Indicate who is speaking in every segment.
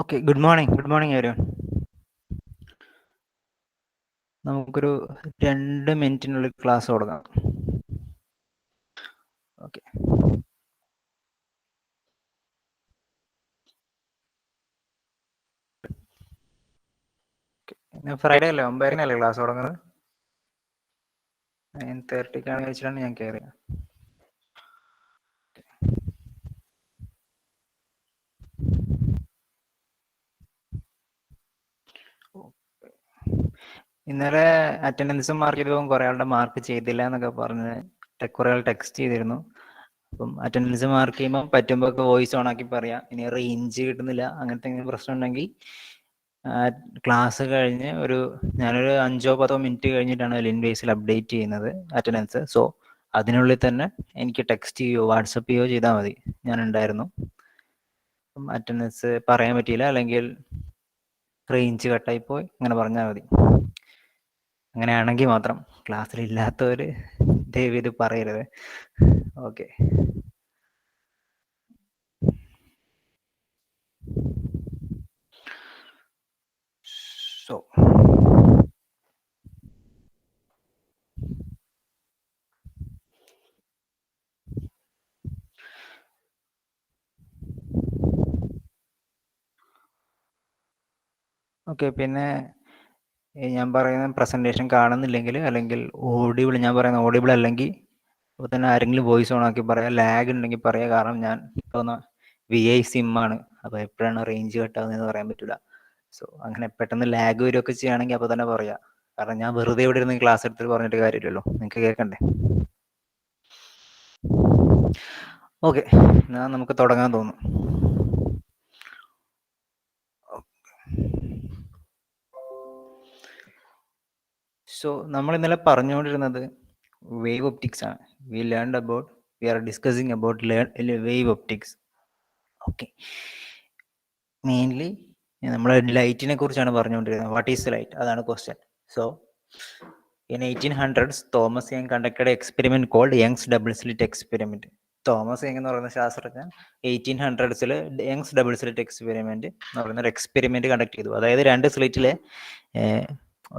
Speaker 1: Okay. Good morning everyone. നമുക്കൊരു 2 മിനിറ്റിനുള്ളിൽ class തുടങ്ങാം. ഓക്കെ. ഇന്ന് ഫ്രൈഡേ അല്ലേ, 9:00-നല്ലേ ക്ലാസ് തുടങ്ങുന്നത്? 9:30 വെച്ചിട്ടാണ് ഞാൻ കയറിയത്. ഇന്നലെ അറ്റൻഡൻസ് മാർക്ക് ചെയ്തപ്പോൾ കുറേ ആളുടെ മാർക്ക് ചെയ്തില്ല എന്നൊക്കെ പറഞ്ഞ് കുറേ ആൾ ടെക്സ്റ്റ് ചെയ്തിരുന്നു. അപ്പം അറ്റൻഡൻസ് മാർക്ക് ചെയ്യുമ്പോൾ പറ്റുമ്പോൾ ഒക്കെ വോയിസ് ഓൺ ആക്കി പറയാം. ഇനി റേഞ്ച് കിട്ടുന്നില്ല, അങ്ങനത്തെ എന്തെങ്കിലും പ്രശ്നം ഉണ്ടെങ്കിൽ ക്ലാസ് കഴിഞ്ഞ് ഞാനൊരു 5-10 മിനിറ്റ് കഴിഞ്ഞിട്ടാണ് ലിൻ ബേസിൽ അപ്ഡേറ്റ് ചെയ്യുന്നത് അറ്റൻഡൻസ്. സോ അതിനുള്ളിൽ തന്നെ എനിക്ക് ടെക്സ്റ്റ് ചെയ്യുകയോ വാട്സപ്പ് ചെയ്യുകയോ ചെയ്താൽ മതി. ഞാൻ ഉണ്ടായിരുന്നു. അറ്റൻഡൻസ് പറയാൻ പറ്റിയില്ല, അല്ലെങ്കിൽ റേഞ്ച് കട്ടായിപ്പോയി, അങ്ങനെ പറഞ്ഞാൽ മതി. അങ്ങനെയാണെങ്കിൽ മാത്രം. ക്ലാസ്സിൽ ഇല്ലാത്തവർ ദയവ് ഇത് പറയരുത്. ഓക്കെ. So okay. പിന്നെ ഞാൻ പറയുന്ന പ്രസൻറ്റേഷൻ കാണുന്നില്ലെങ്കിൽ, അല്ലെങ്കിൽ ഞാൻ പറയുന്ന ഓഡിബിൾ അല്ലെങ്കിൽ അപ്പോൾ തന്നെ ആരെങ്കിലും വോയിസ് ഓൺ ആക്കി പറയാം. ലാഗ് ഉണ്ടെങ്കിൽ പറയാം. കാരണം ഞാൻ ഇപ്പോൾ VI സിമ്മാണ്, അപ്പോൾ എപ്പോഴാണ് റേഞ്ച് കട്ടാകുന്നതെന്ന് പറയാൻ പറ്റില്ല. സോ അങ്ങനെ പെട്ടെന്ന് ലാഗ് വരികയൊക്കെ ചെയ്യുകയാണെങ്കിൽ അപ്പോൾ തന്നെ പറയാം. കാരണം ഞാൻ വെറുതെ ഇവിടെ ഇരുന്ന് ക്ലാസ് എടുത്തിട്ട് പറഞ്ഞിട്ട് കാര്യമില്ലല്ലോ, നിങ്ങൾക്ക് കേൾക്കണ്ടേ? ഓക്കെ, എന്നാൽ നമുക്ക് തുടങ്ങാൻ തോന്നുന്നു. സോ നമ്മൾ ഇന്നലെ പറഞ്ഞുകൊണ്ടിരുന്നത് വേവ് ഒപ്റ്റിക്സ് ആണ്. We are discussing about wave optics. Okay. Mainly നമ്മൾ ലൈറ്റിനെ കുറിച്ചാണ് പറഞ്ഞുകൊണ്ടിരുന്നത്. വാട്ട് ഈസ് ലൈറ്റ്, അതാണ് question. So in 1800s Thomas Young conducted experiment called Young's double slit experiment. Thomas Young എന്ന് പറയുന്ന ശാസ്ത്രജ്ഞൻ 1800s Young's double slit experiment എന്ന് പറയുന്ന ഒരു എക്സ്പെരിമെന്റ് കണ്ടക്ട് ചെയ്തു. അതായത് 2 സ്ലിറ്റിൽ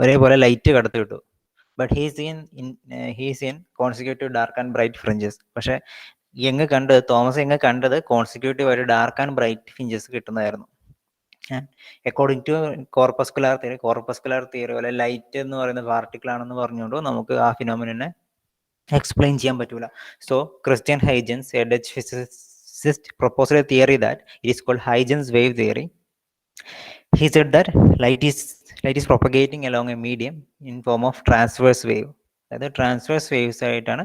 Speaker 1: ഒരേപോലെ ലൈറ്റ് കടത്തി വിട്ടു. But he's in consecutive dark and bright fringes. പക്ഷേ തോമസ് യങ് കണ്ടത് കോൺസിക്യൂട്ടീവ് ആയിട്ട് ഡാർക്ക് ആൻഡ് ബ്രൈറ്റ് ഫ്രിഞ്ചസ് കിട്ടുന്നതായിരുന്നു. അക്കോർഡിംഗ് ടു കോർപ്പസ്കുലാർ തിയറി പോലെ ലൈറ്റ് എന്ന് പറയുന്ന പാർട്ടിക്കിൾ ആണെന്ന് പറഞ്ഞുകൊണ്ട് നമുക്ക് ആ ഫിനോമിനെ എക്സ്പ്ലെയിൻ ചെയ്യാൻ പറ്റൂല. So Christian Huygens, a Dutch physicist, proposed a theory that it is called Huygens wave theory. He said that light is propagating along a medium in form of transverse wave. അതായത് transverse waves ആയിട്ടാണ്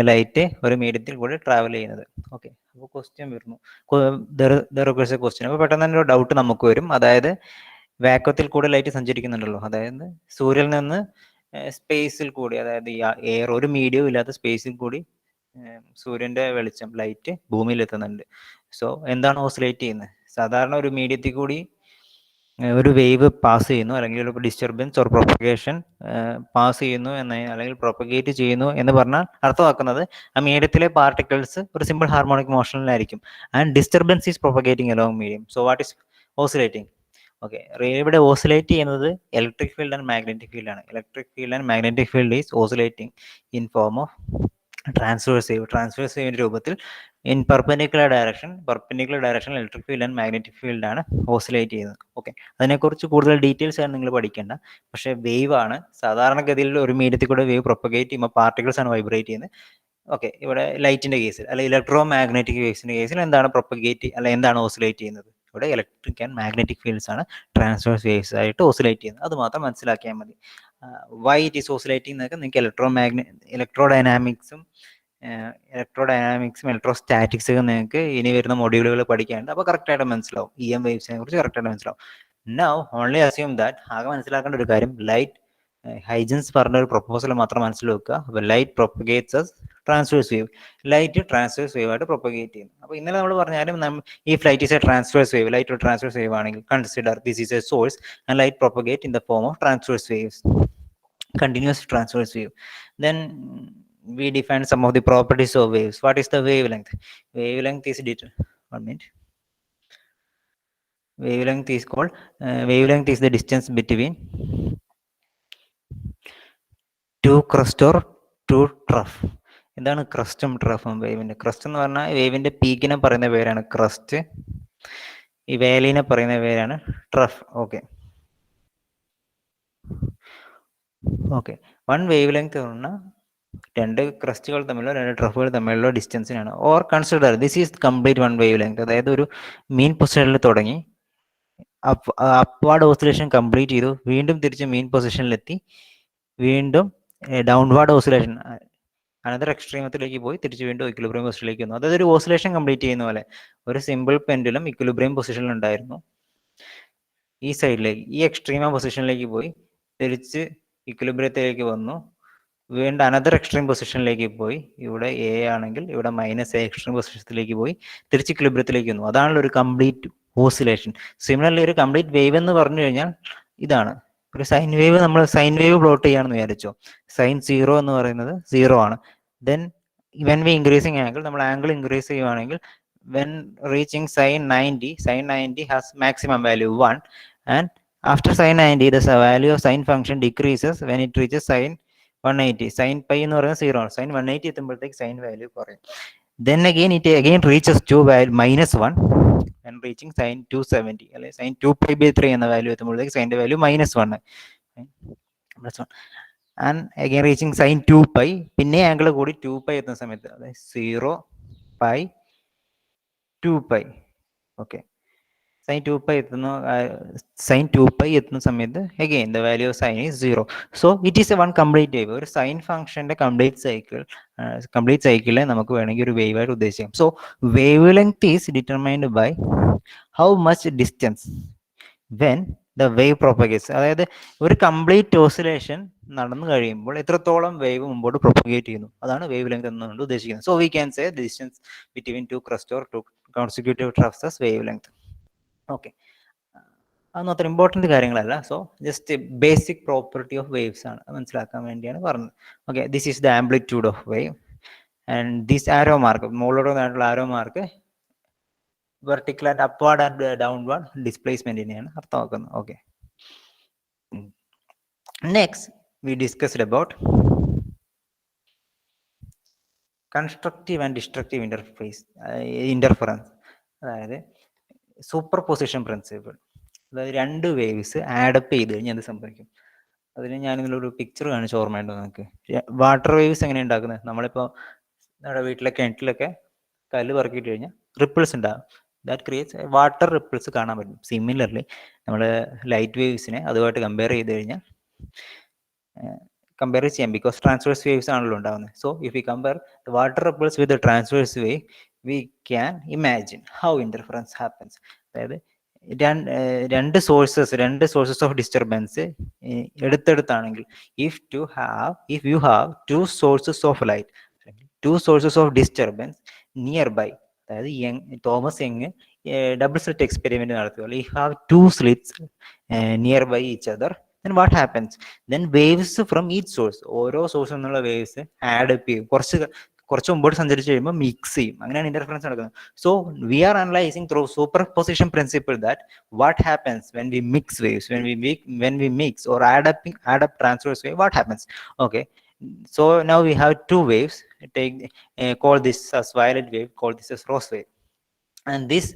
Speaker 1: light ഒരു മീഡിയത്തിൽ കൂടി travel ചെയ്യുന്നത്. Okay. അപ്പോൾ question വരുന്നു, question. അപ്പോൾ പെട്ടെന്ന് തന്നെ ഒരു ഡൗട്ട് നമുക്ക് വരും. അതായത് വാക്വത്തിൽ കൂടി ലൈറ്റ് സഞ്ചരിക്കുന്നുണ്ടല്ലോ, അതായത് സൂര്യനിൽ നിന്ന് സ്പേസിൽ കൂടി, അതായത് എയർ, ഒരു മീഡിയവും ഇല്ലാത്ത സ്പേസിൽ കൂടി സൂര്യന്റെ വെളിച്ചം, ലൈറ്റ് ഭൂമിയിൽ എത്തുന്നുണ്ട്. സോ എന്താണ് ഓസിലേറ്റ് ചെയ്യുന്നത്? സാധാരണ ഒരു മീഡിയത്തിൽ കൂടി ഒരു വേവ് പാസ് ചെയ്യുന്നു, അല്ലെങ്കിൽ ഒരു ഡിസ്റ്റർബൻസ് ഓർ പ്രൊപ്പഗേഷൻ പാസ് ചെയ്യുന്നു അല്ലെങ്കിൽ പ്രൊപ്പഗേറ്റ് ചെയ്യുന്നു എന്ന് പറഞ്ഞാൽ അർത്ഥമാക്കുന്നത് ആ മീഡിയത്തിലെ പാർട്ടിക്കിൾസ് ഒരു സിമ്പിൾ ഹാർമോണിക് മോഷനിലായിരിക്കും. And disturbance is propagating along medium. So what is oscillating? Okay. ഇവിടെ ഓസിലേറ്റ് ചെയ്യുന്നത് electric field and magnetic field ആണ്. Electric field and magnetic field is oscillating in form of transverse വേവിന്റെ രൂപത്തിൽ in perpendicular direction electric field and magnetic field ആണ് oscillate ചെയ്യുന്നത്. Okay. അതിനെക്കുറിച്ച് കൂടുതൽ details ആണ് നിങ്ങൾ പഠിക്കേണ്ട. പക്ഷേ വേവ് ആണ് സാധാരണഗതിയിൽ ഒരു മീഡിയത്തിൽ കൂടെ വേവ് പ്രൊപ്പഗേറ്റ് ചെയ്യുമ്പോൾ പാർട്ടിക്കിൾസ് ആണ് വൈബ്രേറ്റ് ചെയ്യുന്നത്. ഓക്കെ. ഇവിടെ ലൈറ്റിന്റെ കേസിൽ, അല്ലെങ്കിൽ ഇലക്ട്രോ മാഗ്നറ്റിക് വേവ്സിന്റെ കേസിൽ എന്താണ് പ്രൊപ്പഗേറ്റ്, അല്ല എന്താണ് ഓസിലേറ്റ് ചെയ്യുന്നത്? ഇവിടെ ഇലക്ട്രിക് ആൻഡ് മാഗ്നറ്റിക് ഫീൽഡ്സ് ആണ് ട്രാൻസ്വേഴ്സ് വേവ്സ് ആയിട്ട് ഓസിലേറ്റ് ചെയ്യുന്നത്. അത് മാത്രം മനസ്സിലാക്കിയാൽ മതി. വൈ ഇറ്റ് ഈസ് ഓസിലേറ്റിംഗ് എന്നൊക്കെ നിങ്ങൾക്ക് ഇലക്ട്രോഡൈനാമിക്സും ഇലക്ട്രോസ്റ്റാറ്റിക്സ് ഒക്കെ നിങ്ങൾക്ക് ഇനി വരുന്ന മൊഡ്യൂളുകൾ പഠിക്കാനുണ്ട്. അപ്പോൾ കറക്റ്റായിട്ട് മനസ്സിലാവും. EM വേവ്സിനെ കുറിച്ച് കറക്റ്റായിട്ട് മനസ്സിലാവും. നൗ ഓൺലി അസ്യൂം ദാറ്റ്, ആകെ മനസ്സിലാക്കേണ്ട ഒരു കാര്യം, ലൈറ്റ് ഹൈജൻസ് പറഞ്ഞ ഒരു പ്രൊപ്പോസൽ മാത്രം മനസ്സിൽ വെക്കുക. അപ്പോൾ light propagates as transverse wave. Light transverse wave ആയിട്ട് പ്രൊപ്പഗേറ്റ് ചെയ്യുന്നു. അപ്പോൾ ഇന്നലെ നമ്മൾ പറഞ്ഞാലും ഈ light is A transverse wave, light ഒരു ട്രാൻസ്വേഴ്സ് വേവ് ആണെങ്കിൽ consider this is A source and light propagate in the form of transverse waves, continuous transverse wave. Then we define some of the properties of waves. What is the wavelength? Wavelength is 1 minute. wavelength is called wavelength is the distance between two crust or two trough. എന്താണ് ക്രസ്റ്റും ട്രഫും വേവിൻ്റെ? Crest എന്ന് പറഞ്ഞാൽ വേവിൻ്റെ പീക്കിനെ പറയുന്ന പേരാണ് crest, ഈ വേലിനെ പറയുന്ന പേരാണ് trough. Okay okay, one wavelength പറഞ്ഞാൽ രണ്ട് ക്രസ്റ്റുകൾ തമ്മിലോ രണ്ട് ട്രഫുകൾ തമ്മിലുള്ള ഡിസ്റ്റൻസിനാണ്. Or consider this is complete one wavelength, അതായത് ഒരു മീൻ പൊസിഷനിൽ തുടങ്ങി അപ്വാർഡ് ഓസിലേഷൻ കംപ്ലീറ്റ് ചെയ്തു, വീണ്ടും തിരിച്ച് മീൻ പൊസിഷനിലെത്തി, വീണ്ടും ഡൗൺവാർഡ് ഓസിലേഷൻ അനദർ എക്സ്ട്രീമത്തിലേക്ക് പോയി തിരിച്ച് വീണ്ടും ഇക്വിലിബ്രിയം പൊസിഷനിലേക്ക് വന്നു. അതായത് ഒരു ഓസിലേഷൻ കംപ്ലീറ്റ് ചെയ്യുന്ന പോലെ ഒരു സിമ്പിൾ പെൻഡുലം ഇക്വിലിബ്രിയം പൊസിഷനിൽ ഉണ്ടായിരുന്നു, ഈ സൈഡിലേക്ക് ഈ എക്സ്ട്രീമ പൊസിഷനിലേക്ക് പോയി തിരിച്ച് ഇക്വിലിബ്രിയത്തിലേക്ക് വന്നു, വീണ്ടും അനദർ എക്സ്ട്രീം പൊസിഷനിലേക്ക് പോയി, ഇവിടെ എ ആണെങ്കിൽ ഇവിടെ മൈനസ് എ എക്സ്ട്രീം പൊസിഷനിലേക്ക് പോയി തിരിച്ച് ഇക്വിലിബ്രിയത്തിലേക്ക് വന്നു. അതാണല്ലോ ഒരു കംപ്ലീറ്റ് ഓസിലേഷൻ. സിമിലർലി ഒരു കംപ്ലീറ്റ് വേവ് എന്ന് പറഞ്ഞു കഴിഞ്ഞാൽ ഇതാണ്. ഒരു സൈൻ വേവ്, നമ്മൾ സൈൻ വേവ് പ്ലോട്ട് ചെയ്യാണെന്ന് വിചാരിച്ചോ, സൈൻ 0 എന്ന് പറയുന്നത് 0 ആണ്. Then when we increasing angle, നമ്മൾ ആംഗിൾ ഇൻക്രീസ് ചെയ്യുവാണെങ്കിൽ when reaching sin 90 has maximum value 1, and after sin 90 the value of sin function decreases when it reaches sin 180. sin pi എന്ന് പറയുന്നത് 0 ആണ്. sin 180 എത്തുമ്പോഴത്തേക്ക് sin value കുറയും. then again it again reaches to -1 when reaching sin 270, അല്ലെ sin 2pi/3 എന്ന value എത്തുമ്പോഴത്തേക്ക് sin ന്റെ value -1 and again reaching sin 2pi, പിന്നെ angle കൂടി 2pi എത്തുന്ന സമയത്ത് അതായത് 0 pi 2pi. Okay, sin 2pi എത്തുന്ന സമയത്ത് again the value of sin is 0. so it is a one complete wave. ഒരു സൈൻ ഫംഗ്ഷന്റെ കംപ്ലീറ്റ് സൈക്കിളിനെ നമുക്ക് വേണമെങ്കിൽ ഒരു വേവ് ആയിട്ട് ഉദ്ദേശിക്കാം. So wavelength is determined by how much distance when the wave propagates. അതായത് ഒരു കംപ്ലീറ്റ് ഓസിലേഷൻ നടന്നു കഴിയുമ്പോൾ എത്രത്തോളം വേവ് മുമ്പോട്ട് പ്രൊപ്പഗേറ്റ് ചെയ്യുന്നു, അതാണ് വേവ് ലെങ്ത് എന്നുകൊണ്ട് ഉദ്ദേശിക്കുന്നത്. So we can say the distance between two crest or two consecutive troughs as wavelength. Okay, അതൊന്നും അത്ര ഇമ്പോർട്ടൻ്റ് കാര്യങ്ങളല്ല. So just basic property of waves ആണ്, മനസ്സിലാക്കാൻ വേണ്ടിയാണ് പറഞ്ഞത്. Okay, this is the amplitude of wave and this arrow mark, മുകളിലോട്ടുള്ള arrow mark vertical and upward and downward ഡിസ്പ്ലേസ്മെന്റിനെയാണ് അർത്ഥമാക്കുന്നത്. Okay, next we discussed about constructive and destructive interference, അതായത് superposition principle. അതായത് രണ്ട് വേവ്സ് ആഡപ്പ് ചെയ്ത് കഴിഞ്ഞാൽ എന്ത് സംഭവിക്കും, അതിന് ഞാനിതിലൊരു പിക്ചർ കാണിച്ച് ഓർമ്മയുണ്ടോ നിങ്ങൾക്ക്? വാട്ടർ വേവ്സ് എങ്ങനെ ഉണ്ടാക്കുന്നത്? നമ്മളിപ്പോൾ നമ്മുടെ വീട്ടിലെ കിണറ്റിലൊക്കെ കല്ല് പറക്കിയിട്ട് കഴിഞ്ഞാൽ റിപ്പിൾസ് ഉണ്ടാകും. ദാറ്റ് ക്രിയേറ്റ്സ് വാട്ടർ റിപ്പിൾസ് കാണാൻ പറ്റും. സിമിലർലി നമ്മൾ ലൈറ്റ് വേവ്സിനെ അതുമായിട്ട് കമ്പയർ ചെയ്ത് കഴിഞ്ഞാൽ കമ്പയർ ചെയ്യാം, ബിക്കോസ് ട്രാൻസ്വേഴ്സ് വേവ്സ് ആണല്ലോ ഉണ്ടാകുന്നത്. So if you compare the water ripples with the transverse wave, we can imagine how interference happens. അതായത് രണ്ട് സോഴ്സസ് ഓഫ് ഡിസ്റ്റർബൻസ് എടുത്തെടുത്താണെങ്കിൽ, if you have two sources of light, two sources of disturbance nearby, അതായത് Thomas Young double slit experiment നടത്തുക. You have two slits nearby each other, then what happens? then waves from each source, ഓരോ സോഴ്സിൽ നിന്നുള്ള waves add up ചെയ്യും, കുറച്ച് മുമ്പോട്ട് സഞ്ചരിച്ച് കഴിയുമ്പോൾ മിക്സ് ചെയ്യും. അങ്ങനെയാണ് ഇന്റർഫറൻസ് നടക്കുന്നത്. So we are analysing through superposition principle that what happens when we mix waves, when we mix or add up transverse wave, what happens? Okay, so now we have two waves. Call this as violet wave, call this as rose wave, and these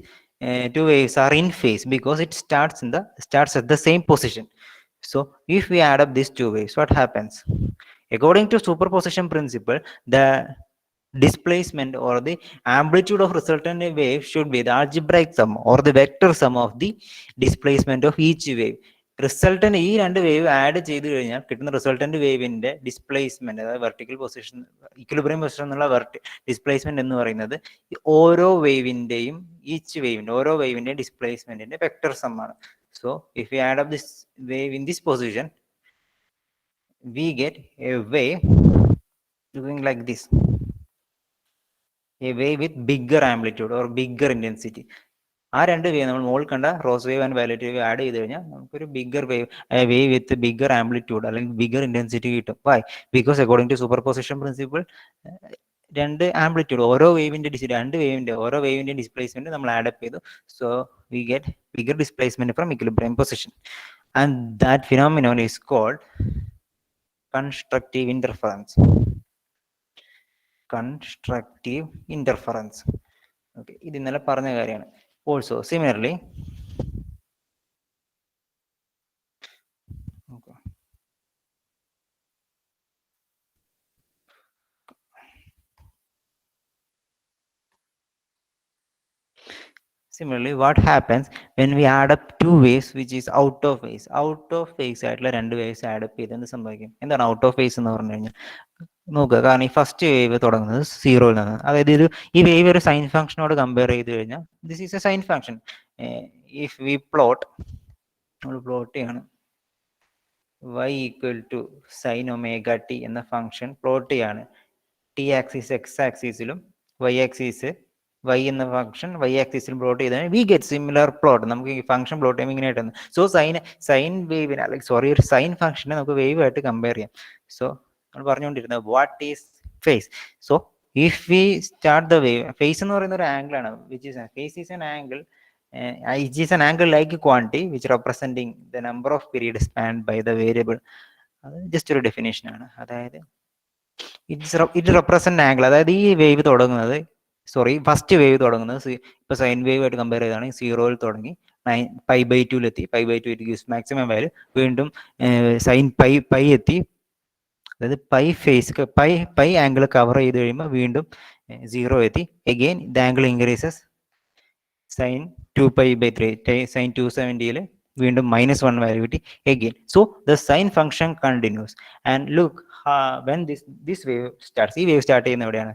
Speaker 1: two waves are in phase because it starts at the same position. So if we add up these two waves, what happens? According to superposition principle, the displacement or the amplitude of resultant wave should be the algebraic sum or the vector sum of the displacement of each wave. Resultant ഈ രണ്ട് wave add ചെയ്ത് കഴിഞ്ഞാൽ കിട്ടുന്ന resultant വേവിന്റെ displacement, അതായത് vertical position equilibrium position എന്നുള്ള displacement എന്ന് പറയുന്നത് ഓരോ വേവിന്റെയും ഓരോ വേവിന്റെയും ഡിസ്പ്ലേസ്മെന്റിന്റെ വെക്ടർ സം ആണ്. So if we add up this wave in this position, we get a wave looking like this, a wave with bigger amplitude or bigger intensity. ആ രണ്ട് wave നമ്മൾ മുകളിൽ കണ്ട rose wave and violet wave add ചെയ്ത് കഴിഞ്ഞാൽ നമുക്കൊരു bigger wave with bigger amplitude അല്ലെങ്കിൽ bigger intensity കിട്ടും. Why? Because according to superposition principle രണ്ട് ആംപ്ലിറ്റ്യൂഡ് ഓരോ വേവിന്റെ രണ്ട് വേവിന്റെ ഓരോ വേവിന്റെ ഡിസ്പ്ലേസ്മെന്റ് നമ്മൾ ആഡപ്പ് ചെയ്തു. So we get bigger displacement from equilibrium position and that phenomenon is called constructive interference. Constructive interference. Okay, ഇത് ഇന്നലെ പറഞ്ഞ കാര്യമാണ്. Also similarly Similarly, what happens when we add up two waves which is out of phase? Out of phase ആയിട്ടുള്ള രണ്ട് waves add up ചെയ്ത് എന്ത് സംഭവിക്കും? എന്താണ് ഔട്ട് ഓഫ് ഫേസ് എന്ന് പറഞ്ഞു കഴിഞ്ഞാൽ? നോക്കുക, കാരണം ഈ ഫസ്റ്റ് വേവ് തുടങ്ങുന്നത് സീറോയിൽ നിന്നാണ്. അതായത് ഇത് ഈ വേവ് ഒരു സൈൻ ഫംഗ്ഷനോട് കമ്പയർ ചെയ്ത് കഴിഞ്ഞാൽ this is a sine function. If we plot, നമ്മൾ പ്ലോട്ട് ചെയ്യാണ് y equal to sine omega T എന്ന ഫംഗ്ഷൻ പ്ലോട്ട് ചെയ്യാണ്. ടി ആക്സിസ് എക്സ് ആക്സിസിലും വൈ ആക്സിസ് y എന്ന ഫംഗ്ഷൻ y ആക്സിസിലും പ്ലോട്ട് ചെയ്താൽ വി ഗെറ്റ് സിമിലർ പ്ലോട്ട്. നമുക്ക് ഈ ഫംഗ്ഷൻ പ്ലോട്ട് ചെയ്യുമ്പോൾ ഇങ്ങനെ ആയിട്ടാണ്. സോ സൈൻ വേവിന് അല്ലെങ്കിൽ സോറി ഒരു സൈൻ ഫംഗ്ഷനെ നമുക്ക് വേവ് ആയിട്ട് കമ്പയർ ചെയ്യാം. സോ നമ്മൾ പറഞ്ഞുകൊണ്ടിരുന്നത് what is phase. So if we start the wave, phase എന്ന് പറയുന്ന ഒരു ആംഗിൾ ആണ്, which is phase is an angle, it is an angle like quantity which representing the number of period spanned by the variable. അത് just ഒരു definition ആണ്. അതായത് it represent angle. അതായത് ഈ വേവ് തുടങ്ങുന്നത്, സോറി ഫസ്റ്റ് വേവ് തുടങ്ങുന്നത് ഇപ്പൊ sine wave ആയിട്ട് കമ്പയർ ചെയ്താണെങ്കിൽ സീറോയിൽ തുടങ്ങി π/2 എത്തി. π/2 ഇറ്റ് ഗിവ്സ് മാക്സിമം വാല്യൂ. വീണ്ടും സൈൻ പൈ എത്തി. അതായത് പൈ ആംഗിൾ കവർ ചെയ്ത് കഴിയുമ്പോൾ വീണ്ടും സീറോ എത്തി. Again the angle increases sine 2π/3. Sine 270 വീണ്ടും -1 വാല്യൂ കിട്ടി again. So the sine function continues and look when this wave starts. ഈ വേവ് സ്റ്റാർട്ട് ചെയ്യുന്ന എവിടെയാണ്?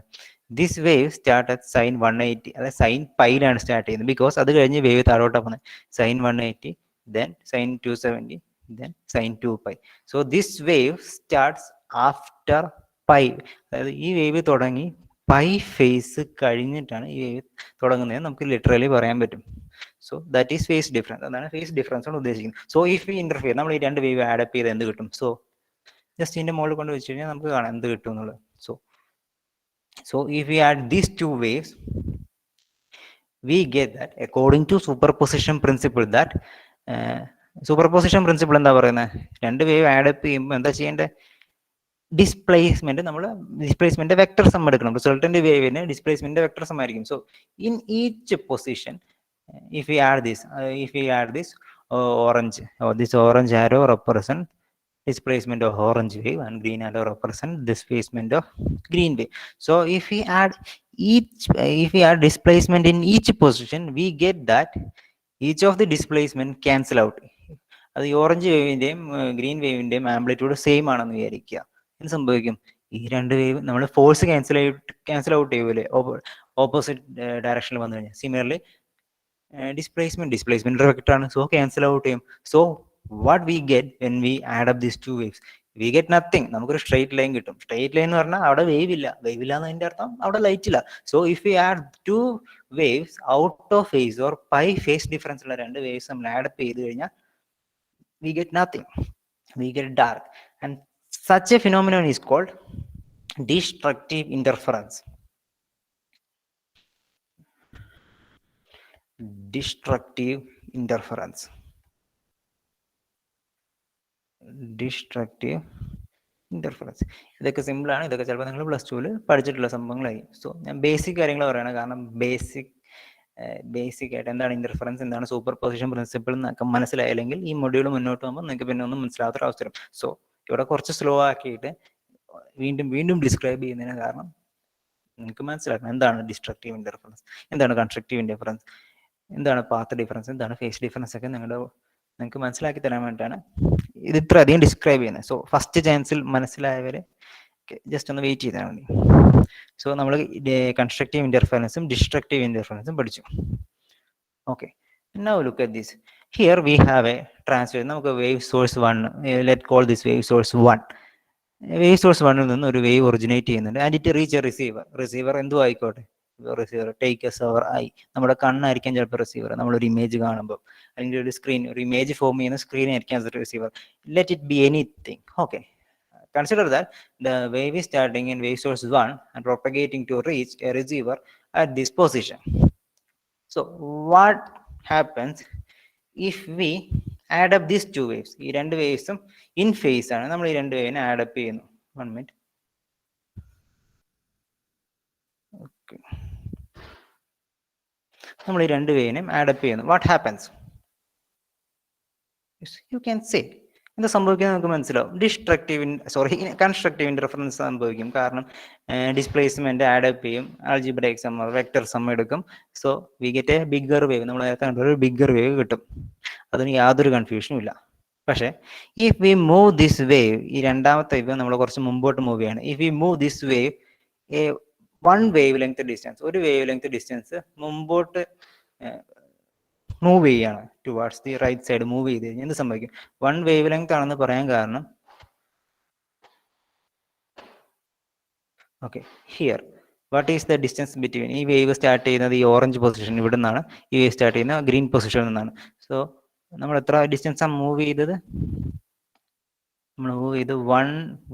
Speaker 1: This wave start at sine 180, അതായത് സൈൻ പൈയിലാണ് സ്റ്റാർട്ട് ചെയ്യുന്നത്. ബിക്കോസ് അത് കഴിഞ്ഞ് വേവ് താഴോട്ടാണ് പോകുന്നത്. Sine 180, then sine 270, then sine 2π. So this wave starts after pi. അതായത് ഈ വേവ് തുടങ്ങി പൈ ഫേസ് കഴിഞ്ഞിട്ടാണ് ഈ വേവ് തുടങ്ങുന്നത് നമുക്ക് ലിറ്ററലി പറയാൻ പറ്റും. So that is phase difference. അതാണ് ഫേസ് ഡിഫറൻസ് കൊണ്ട് ഉദ്ദേശിക്കുന്നത്. സോ ഇഫ് വി ഇന്റർഫിയർ, നമ്മൾ ഈ രണ്ട് വേവ് ആഡപ്പ് ചെയ്ത് എന്ത് കിട്ടും? സോ ജസ്റ്റ് ഇതിന്റെ മുകളിൽ കൊണ്ട് വെച്ച് കഴിഞ്ഞാൽ നമുക്ക് കാണാം എന്ത് കിട്ടും എന്നുള്ളത്. So if we add these two waves, we get that according to superposition principle that superposition principle എന്താ പറയുന്നത്? രണ്ട് വേവ് ആഡ് അപ്പ് ചെയ്യുമ്പോൾ എന്താ ചെയ്യേണ്ടത്? ഡിസ്പ്ലേസ്മെന്റ്, നമ്മൾ ഡിസ്പ്ലേസ്മെന്റ് വെക്ടർ സം എടുക്കണം. റിസൾട്ടന്റ് വേവിന് ഡിസ്പ്ലേസ്മെന്റ് വെക്ടർ സം ആയിരിക്കും. So in each position if we add this orange, or this orange arrow represent displacement of orange wave and green arrow represent displacement of green wave. So if we add displacement in each position, we get that each of the displacement cancel out. അത് ഈ orange വേവിന്റെയും green വേവിന്റെയും amplitude same ആണെന്ന് വിചാരിക്കുക. എന്ത് സംഭവിക്കും? ഈ രണ്ട് wave നമ്മൾ force cancel out ചെയ്യൂലേ ഓപ്പോസിറ്റ് ഡയറക്ഷനിൽ വന്നു കഴിഞ്ഞാൽ. സിമിലർലി ഡിസ്പ്ലേസ്മെന്റ് വെക്ടർ ആണ്, സോ ക്യാൻസൽ ഔട്ട് ചെയ്യും. So what we get when we add up these two waves? We get nothing. നമുക്കൊരു സ്ട്രെയിറ്റ് ലൈൻ കിട്ടും. സ്ട്രെയിറ്റ് ലൈൻ എന്ന് പറഞ്ഞാൽ അവിടെ വേവ് ഇല്ല എന്നതിന്റെ അർത്ഥം അവിടെ ലൈറ്റ് ഇല്ല. So if we add two waves out of phase or pi phase difference ഉള്ള രണ്ട് വേവ്സ് നമ്മൾ ആഡ് അപ്പ് ചെയ്ത് കഴിഞ്ഞാൽ we get nothing. We get dark, and such a phenomenon is called destructive interference. Destructive interference. ഇതൊക്കെ simple ആണ്. ഇതൊക്കെ ചിലപ്പോൾ നിങ്ങൾ പ്ലസ് ടുവിൽ പഠിച്ചിട്ടുള്ള സംഭവങ്ങളായി. സോ ഞാൻ ബേസിക് കാര്യങ്ങൾ പറയണം, കാരണം ബേസിക് ആയിട്ട് എന്താണ് ഇന്റർഫറൻസ്, എന്താണ് സൂപ്പർ പൊസിഷൻ പ്രിൻസിപ്പിൾ എന്നൊക്കെ മനസ്സിലായില്ലെങ്കിൽ ഈ മൊഡ്യൂൾ മുന്നോട്ട് പോകുമ്പോൾ നിങ്ങൾക്ക് പിന്നെ ഒന്നും മനസ്സിലാത്തൊരു അവസരം. സോ ഇവിടെ കുറച്ച് സ്ലോ ആക്കിയിട്ട് വീണ്ടും ഡിസ്ക്രൈബ് ചെയ്യുന്നതിന് കാരണം നിങ്ങൾക്ക് മനസ്സിലാക്കണം എന്താണ് ഡിസ്ട്രക്റ്റീവ് ഇന്റർഫറൻസ്, എന്താണ് കൺസ്ട്രക്റ്റീവ് ഇന്റർഫറൻസ്, എന്താണ് പാത്ത് ഡിഫറൻസ്, എന്താണ് ഫേസ് ഡിഫറൻസ് ഒക്കെ നിങ്ങൾക്ക് മനസ്സിലാക്കി തരാൻ വേണ്ടിയിട്ടാണ് ഇത് ഇത്ര അധികം ഡിസ്ക്രൈബ് ചെയ്യുന്നത്. സോ ഫസ്റ്റ് ചാൻസിൽ മനസ്സിലായവരെ ജസ്റ്റ് ഒന്ന് വെയിറ്റ് ചെയ്താൽ മതി. സോ നമ്മൾ കൺസ്ട്രക്റ്റീവ് ഇന്റർഫറൻസും ഡിസ്ട്രക്റ്റീവ് ഇന്റർഫറൻസും പഠിച്ചു. Okay, now look at this. Here we have a transfer. നമുക്ക് wave source 1, let call this wave source 1. Wave source 1ൽ നിന്ന് ഒരു വേവ് ഒറിജിനേറ്റ് ചെയ്യുന്നുണ്ട് and it reach a receiver എന്തും ആയിക്കോട്ടെ. Receiver takes our eye, നമ്മുടെ കണ്ണായിരിക്കാം ചിലപ്പോൾ റിസീവർ. നമ്മളൊരു ഇമേജ് കാണുമ്പോൾ അല്ലെങ്കിൽ ഒരു ഇമേജ് ഫോം ചെയ്യുന്ന സ്ക്രീൻ ആയിരിക്കാം receiver. Let it be anything. Okay, Consider that the wave is starting in wave source 1 and propagating to reach a receiver at this position. So what happens if we add up these two waves? ഈ രണ്ട് വേവ്സും in phase ആണ്. നമ്മൾ ഈ രണ്ട് വേവിനെ add up ചെയ്യുന്നു. 1 minute. Okay, നമ്മൾ ഈ രണ്ട് വേവിനെയും ആഡ് അപ്പ് ചെയ്യുന്നു. What happens? You can say എന്താ സംഭവിക്കുന്നത് നമുക്ക് മനസ്സിലാവും. കൺസ്ട്രക്റ്റീവ് ഇന്റർഫറൻസ് സംഭവിക്കും. കാരണം ഡിസ്പ്ലേസ്മെന്റ് ആഡ് അപ്പ് ചെയ്യും, ആൾജിബ്രൈക് സം വെക്ടർ സം എടുക്കും. So we get A bigger wave. നമ്മൾ നേരത്തെ കണ്ട ഒരു ബിഗ്ഗർ വേവ് കിട്ടും. അതിന് യാതൊരു കൺഫ്യൂഷനും ഇല്ല. പക്ഷേ if we move this wave, ഈ രണ്ടാമത്തെ വേവ് നമ്മൾ കുറച്ച് മുമ്പോട്ട് മൂവ് ചെയ്യാണ്. If we move this wave a one wavelength distance, ഒരു വേവ് ലെങ്ത് ഡിസ്റ്റൻസ് മുമ്പോട്ട് മൂവ് ചെയ്യാണ്, towards the right side move ചെയ്ത് കഴിഞ്ഞാൽ എന്ത് സംഭവിക്കും? വൺ വേവ് ലെങ്ത് ആണെന്ന് പറയാൻ കാരണം, okay, here what is the distance between, ഈ വേവ് സ്റ്റാർട്ട് ചെയ്യുന്നത് ഈ ഓറഞ്ച് പൊസിഷൻ ഇവിടെ നിന്നാണ്, ഈ വേവ് സ്റ്റാർട്ട് ചെയ്യുന്നത് ഗ്രീൻ പൊസിഷനിൽ നിന്നാണ്. സോ നമ്മൾ എത്ര ഡിസ്റ്റൻസ് ആണ് മൂവ് ചെയ്തത്? നമ്മൾ മൂവ് ചെയ്ത് വൺ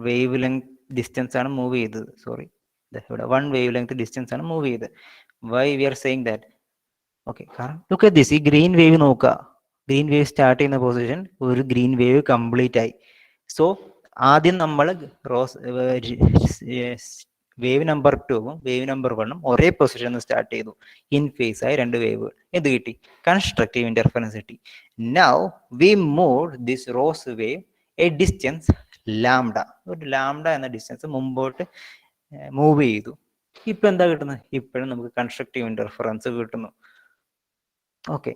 Speaker 1: വേവ് ലെങ്ത് ഡിസ്റ്റൻസ് ആണ് മൂവ് ചെയ്തത്. സോറി, ഇവിടെ വൺ വേവ് ലെങ്ത് ഡിസ്റ്റൻസ് ആണ് മൂവ് ചെയ്തത്. Why we are saying that? Okay, കാരണം ലുക്ക് അറ്റ് ദിസ്, ഈ ഗ്രീൻ വേവ് നോക്കുക. ഗ്രീൻ വേവ് സ്റ്റാർട്ട് ചെയ്യുന്ന പൊസിഷൻ ഒരു ഗ്രീൻ വേവ് കംപ്ലീറ്റ് ആയി. സോ ആദ്യം നമ്മൾ വേവ് നമ്പർ 2ഉം വേവ് നമ്പർ 1ഉം ഒരേ പൊസിഷനിൽ സ്റ്റാർട്ട് ചെയ്തു. ഇൻ ഫേസ് ആയി രണ്ട് വേവ്. എന്ത് കിട്ടി? കൺസ്ട്രക്റ്റീവ് ഇന്റർഫറൻസ് കിട്ടി. Now we move this rose wave A distance lambda, ഒരു ലാംഡ എന്ന ഡിസ്റ്റൻസ് മുമ്പോട്ട് മൂവ് ചെയ്തു. ഇപ്പൊ എന്താ കിട്ടുന്നത്? ഇപ്പോഴും നമുക്ക് കൺസ്ട്രക്റ്റീവ് ഇന്റർഫറൻസ് കിട്ടുന്നു. Okay,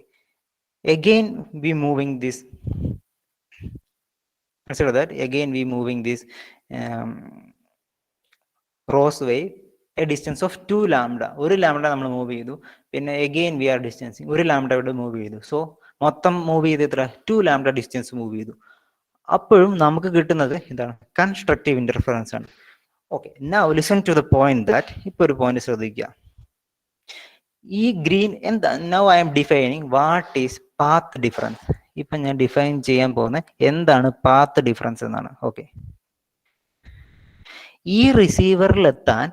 Speaker 1: again we moving this, consider that again we moving this rose wave a distance of 2 lambda, ഒരു ലാംഡ നമ്മൾ മൂവ് ചെയ്തു. പിന്നെ again we are distancing, ഒരു ലാംഡ ഇവിടെ മൂവ് ചെയ്തു. സോ മൊത്തം മൂവ് ചെയ്ത് എത്ര? 2 ലാംഡ ഡിസ്റ്റൻസ് മൂവ് ചെയ്തു. അപ്പോഴും നമുക്ക് കിട്ടുന്നത് എന്താണ്? കൺസ്ട്രക്റ്റീവ് ഇന്റർഫറൻസ് ആണ്. Okay, now listen to the point that, ഇപ്പൊ ഒരു പോയിന്റ് ശ്രദ്ധിക്കുക. ഈ ഗ്രീൻ എന്താ? Now I am defining what is path difference. ഇപ്പൊ ഞാൻ ഡിഫൈൻ ചെയ്യാൻ പോകുന്നത് എന്താണ് പാത്ത് ഡിഫറൻസ് എന്നാണ്. ഓക്കെ, ഈ റിസീവറിലെത്താൻ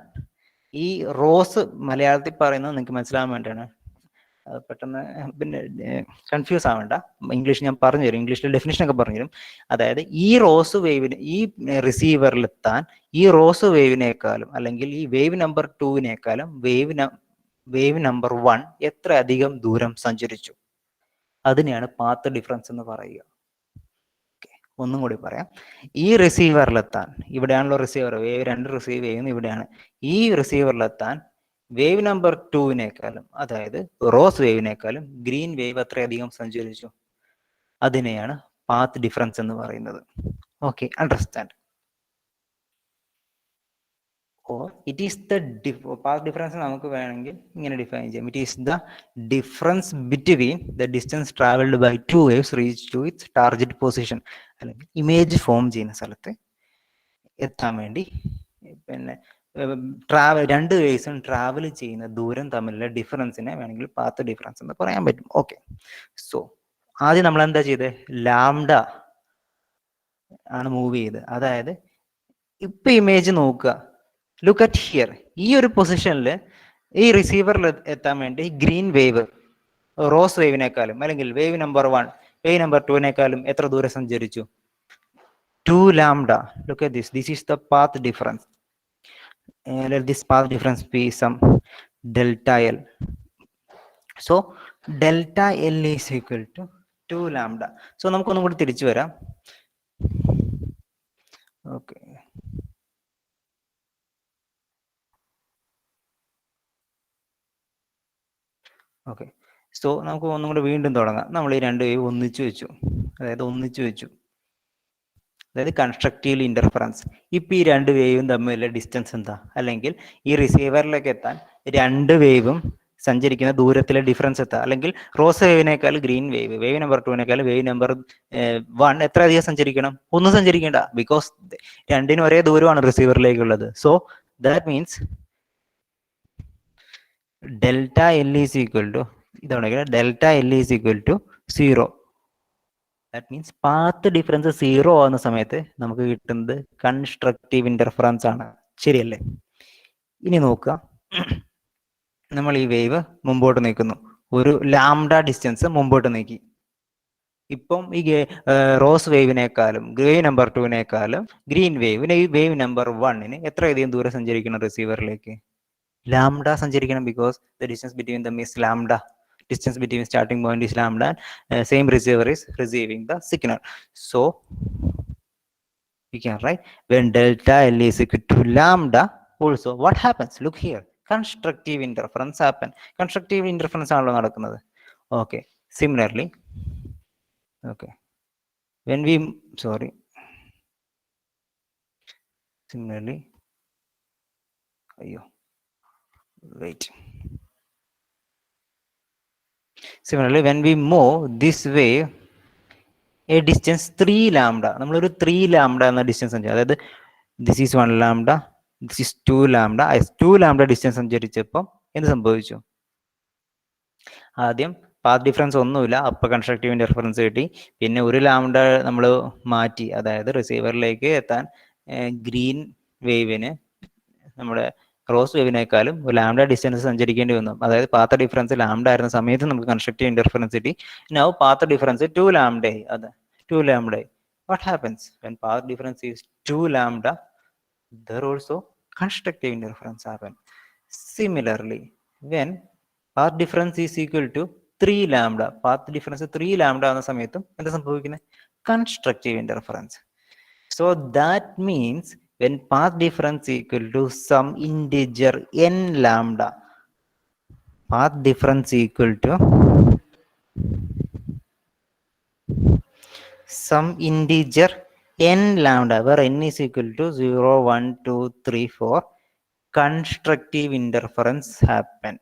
Speaker 1: ഈ റോസ്, മലയാളത്തിൽ പറയുന്നത് നിങ്ങൾക്ക് മനസ്സിലാവാൻ വേണ്ടിയാണ്, പെട്ടെന്ന് പിന്നെ കൺഫ്യൂസ് ആവേണ്ട. ഇംഗ്ലീഷ് ഞാൻ പറഞ്ഞു തരും, ഇംഗ്ലീഷിൽ ഡെഫിനേഷൻ ഒക്കെ പറഞ്ഞു തരും. അതായത് ഈ റോസ് വേവിന്, ഈ റിസീവറിലെത്താൻ ഈ റോസ് വേവിനേക്കാളും അല്ലെങ്കിൽ ഈ വേവ് നമ്പർ 2വിനേക്കാളും വേവ് നമ്പർ 1 എത്ര അധികം ദൂരം സഞ്ചരിച്ചു, അതിനെയാണ് പാത്ത് ഡിഫറൻസ് എന്ന് പറയുക. ഒന്നും കൂടി പറയാം. ഈ റിസീവറിലെത്താൻ, ഇവിടെയാണല്ലോ റിസീവർ, വേവ് 2 റിസീവ് ചെയ്യുന്നത് ഇവിടെയാണ്. ഈ റിസീവറിലെത്താൻ വേവ് നമ്പർ 2വിനേക്കാളും, അതായത് റോസ് വേവിനേക്കാളും ഗ്രീൻ വേവ് എത്രയധികം സഞ്ചരിച്ചു, അതിനെയാണ് പാത്ത് ഡിഫറൻസ് എന്ന് പറയുന്നത്. Okay, understand? Or it is the path difference നമുക്ക് വേണമെങ്കിൽ ഇങ്ങനെ ഡിഫൈൻ ചെയ്യാം. It is the difference between the distance traveled by two waves reached to its target position, അല്ലെങ്കിൽ ഇമേജ് ഫോം ചെയ്യുന്ന സ്ഥലത്ത് എത്താൻ വേണ്ടി പിന്നെ രണ്ട് വേവ്സും ട്രാവൽ ചെയ്യുന്ന ദൂരം തമ്മിലുള്ള ഡിഫറൻസിനെ വേണമെങ്കിൽ പാത്ത് ഡിഫറൻസ് എന്ന് പറയാൻ പറ്റും. ഓക്കെ, സോ ആദ്യം നമ്മൾ എന്താ ചെയ്തത്? ലാംഡ ആണ് മൂവ് ചെയ്ത്. അതായത് ഇപ്പൊ ഇമേജ് നോക്കുക, ലുക്ക് അറ്റ് ഹിയർ. ഈ ഒരു പൊസിഷനിൽ ഈ റിസീവറിൽ എത്താൻ വേണ്ടി ഗ്രീൻ വേവ് റോസ് വേവിനേക്കാളും അല്ലെങ്കിൽ വേവ് നമ്പർ 1 വേവ് നമ്പർ 2വിനേക്കാളും എത്ര ദൂരം സഞ്ചരിച്ചു? 2 lambda. Look at this, this is the path difference. let this path difference be some delta L. So delta L is equal to 2 lambda. So നമുക്കൊന്നും കൂടി തിരിച്ചു വരാം. Okay, okay, so നമുക്ക് ഒന്നും കൂടെ വീണ്ടും തുടങ്ങാം. നമ്മൾ ഈ രണ്ട് വേവ് ഒന്നിച്ചു വെച്ചു, അതായത് കൺസ്ട്രക്റ്റീവ് ഇന്റർഫറൻസ്. ഇപ്പൊ ഈ രണ്ട് വേവും തമ്മിലുള്ള ഡിസ്റ്റൻസ് എന്താ? അല്ലെങ്കിൽ ഈ റിസീവറിലേക്ക് എത്താൻ രണ്ട് വേവും സഞ്ചരിക്കുന്ന ദൂരത്തിലെ ഡിഫറൻസ് എത്താ? അല്ലെങ്കിൽ റോസ് വേവിനേക്കാൾ ഗ്രീൻ വേവ് നമ്പർ 2വിനേക്കാൾ വേവ് നമ്പർ 1 എത്ര അധികം സഞ്ചരിക്കണം? ഒന്നും സഞ്ചരിക്കേണ്ട, ബിക്കോസ് രണ്ടിനും ഒരേ ദൂരമാണ് റിസീവറിലേക്കുള്ളത്. So that means delta L is equal to, ഇതാണ് delta L is equal to 0, that means path difference 0 ആവുന്ന സമയത്ത് നമുക്ക് കിട്ടുന്നത് കൺസ്ട്രക്റ്റീവ് ഇന്റർഫറൻസ് ആണ്. ശരിയല്ലേ? ഇനി നോക്കുക, നമ്മൾ ഈ വേവ് മുമ്പോട്ട് നീക്കുന്നു, ഒരു ലാംഡ ഡിസ്റ്റൻസ് മുമ്പോട്ട് നീക്കി. ഇപ്പം ഈ റോസ് വേവിനേക്കാളും വേവ് നമ്പർ 2വിനേക്കാളും ഗ്രീൻ വേവ് നമ്പർ 1ന് എത്രയധികം ദൂരം സഞ്ചരിക്കണം റിസീവറിലേക്ക്? ലാംഡ സഞ്ചരിക്കണം, because the distance between them is lambda. Distance between starting point is lambda, same receiver is receiving the signal. So we can write when delta L is equal to lambda, also what happens? Look here, constructive interference happen. Constructive interference ആണല്ലോ നടക്കുന്നത്. Okay, similarly, okay, when we similarly, wait. Similarly, when we move this wave a distance 3 lambda, നമ്മളൊരു 3 lambda എന്ന distance സഞ്ചരിച്ചു, അതായത് this is 1 lambda, this is 2 lambda. 2 lambda distance സഞ്ചരിച്ചപ്പോൾ എന്ത് സംഭവിച്ചു? ആദ്യം path difference ഒന്നുമില്ല, അപ്പോൾ കൺസ്ട്രക്റ്റീവ് ഇന്റർഫറൻസ് കിട്ടി. പിന്നെ ഒരു ലാംഡ നമ്മൾ മാറ്റി, അതായത് റിസീവറിലേക്ക് എത്താൻ ഗ്രീൻ വേവിന് നമ്മുടെ റോസ് വേവിനേക്കാളും ഒരു ലാംഡ ഡിസ്റ്റൻസ് സഞ്ചരിക്കേണ്ടി വന്നു. അതായത് പാത്ത് ഡിഫറൻസ് ലാംഡ ആയിരുന്ന സമയത്ത് നമുക്ക് കൺസ്ട്രക്റ്റീവ് ഇന്റർഫറൻസ് കിട്ടി. Now path difference 2 lambda. അത് 2 lambda. What happens when path difference is 2 lambda? There also constructive interference happen. Similarly, when path difference is equal to 3 lambda, path difference 3 lambda ആവുന്ന സമയത്തും എന്താ സംഭവിക്കുന്നത്? Constructive interference. So that means when path difference equal to some integer n lambda, path difference equal to some integer n lambda, where n is equal to 0, 1, 2, 3, 4, constructive interference happen,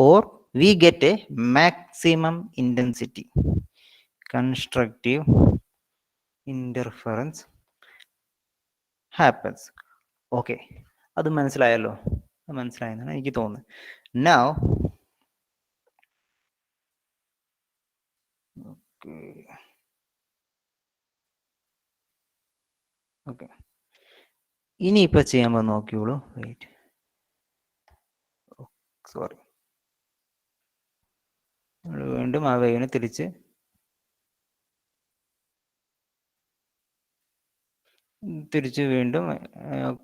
Speaker 1: or we get a maximum intensity. Constructive interference happens. Okay, അത് മനസ്സിലായല്ലോ? മനസ്സിലായെന്നാണ് എനിക്ക് തോന്നുന്നത്. Now, okay, ഇനിയിപ്പോൾ ചെയ്യാൻ നോക്കിയോളൂ. Wait, sorry, വീണ്ടും ആ വേവിനെ തിരിച്ച് വീണ്ടും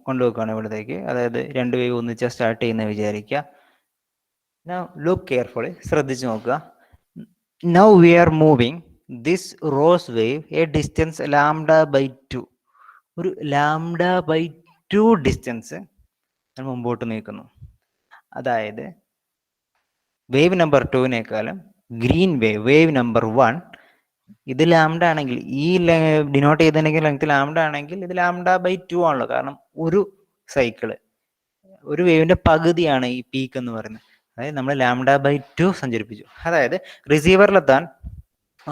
Speaker 1: കൊണ്ടുവെക്കുകയാണ് ഇവിടത്തേക്ക്. അതായത് 2 വേവ് ഒന്നിച്ച് സ്റ്റാർട്ട് ചെയ്യുന്ന വിചാരിക്കുക. Now look carefully, ശ്രദ്ധിച്ച് നോക്കുക. Now we are moving this rose wave a distance lambda by 2. ഒരു lambda by 2 ഡിസ്റ്റൻസ് മുമ്പോട്ട് നീക്കുന്നു. അതായത് വേവ് നമ്പർ 2വിനേക്കാളും ഗ്രീൻ വേവ് നമ്പർ 1, ഇത് ലാംഡ ആണെങ്കിൽ, ഈ ഡിനോട്ട് ചെയ്തിട്ടുണ്ടെങ്കിൽ ലെങ്ത് ലാംഡ ആണെങ്കിൽ ഇത് ലാംഡ ബൈ 2 ആണല്ലോ. കാരണം ഒരു സൈക്കിള്, ഒരു വേവിന്റെ പകുതിയാണ് ഈ പീക്ക് എന്ന് പറയുന്നത്. അതായത് നമ്മൾ ലാംഡ ബൈ 2 സഞ്ചരിപ്പിച്ചു. അതായത് റിസീവറിലെത്താൻ